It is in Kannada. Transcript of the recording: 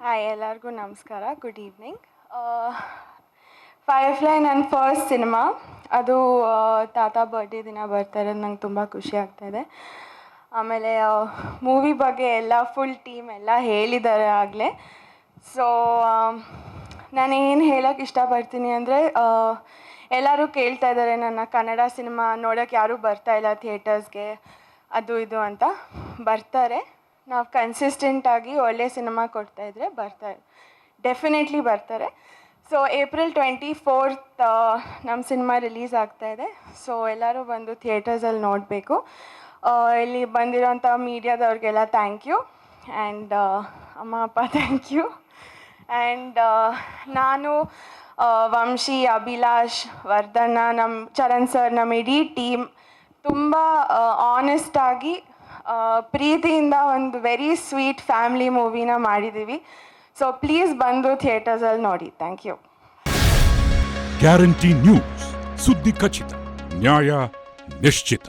ಹಾಯ್, ಎಲ್ಲರಿಗೂ ನಮಸ್ಕಾರ. Good evening. ಫೈರ್ಫ್ಲೈ ನನ್ನ ಫಸ್ಟ್ ಸಿನಿಮಾ. ಅದು ತಾತ ಬರ್ಡೇ ದಿನ ಬರ್ತಾ ಇರೋದು ನಂಗೆ ತುಂಬ ಖುಷಿ ಆಗ್ತಾಯಿದೆ. ಆಮೇಲೆ ಮೂವಿ ಬಗ್ಗೆ ಎಲ್ಲ ಫುಲ್ ಟೀಮ್ ಎಲ್ಲ ಹೇಳಿದ್ದಾರೆ ಆಗಲೇ. ಸೊ ನಾನೇನು ಹೇಳೋಕ್ಕೆ ಇಷ್ಟಪಡ್ತೀನಿ ಅಂದರೆ, ಎಲ್ಲರೂ ಕೇಳ್ತಾ ಇದ್ದಾರೆ ನನ್ನ ಕನ್ನಡ ಸಿನಿಮಾ ನೋಡೋಕ್ಕೆ ಯಾರೂ ಬರ್ತಾಯಿಲ್ಲ ಥಿಯೇಟರ್ಸ್ಗೆ, ಅದು ಇದು ಅಂತ. ಬರ್ತಾರೆ, ನಾವು ಕನ್ಸಿಸ್ಟೆಂಟಾಗಿ ಒಳ್ಳೆ ಸಿನಿಮಾ ಕೊಡ್ತಾಯಿದ್ರೆ ಬರ್ತಾರೆ, ಡೆಫಿನೆಟ್ಲಿ ಬರ್ತಾರೆ. ಸೊ ಏಪ್ರಿಲ್ 24th ನಮ್ಮ ಸಿನಿಮಾ ರಿಲೀಸ್ ಆಗ್ತಾಯಿದೆ. ಸೊ ಎಲ್ಲರೂ ಬಂದು ಥಿಯೇಟರ್ಸಲ್ಲಿ ನೋಡಬೇಕು. ಇಲ್ಲಿ ಬಂದಿರೋಂಥ ಮೀಡಿಯಾದವ್ರಿಗೆಲ್ಲ ಥ್ಯಾಂಕ್ ಯು, ಆ್ಯಂಡ್ ಅಮ್ಮ ಅಪ್ಪ ಥ್ಯಾಂಕ್ ಯು. ಆ್ಯಂಡ್ ನಾನು ವಂಶಿ, ಅಭಿಲಾಷ್, ವರ್ಧನ, ನಮ್ಮ ಚರಣ್ ಸರ್, ನಮ್ಮ ಇಡೀ ಟೀಮ್ ತುಂಬ ಆನೆಸ್ಟಾಗಿ ಪ್ರೀತಿಯಿಂದ ಒಂದು ವೆರಿ ಸ್ವೀಟ್ ಫ್ಯಾಮಿಲಿ ಮೂವಿನ ಮಾಡಿದ್ದೀವಿ. ಸೊ ಪ್ಲೀಸ್ ಬಂದು ಥಿಯೇಟರ್ಸಲ್ಲಿ ನೋಡಿ. Thank you. ಗ್ಯಾರಂಟಿ ನ್ಯೂಸ್, ಸುದ್ದಿ ಖಚಿತ, ನ್ಯಾಯ ನಿಶ್ಚಿತ.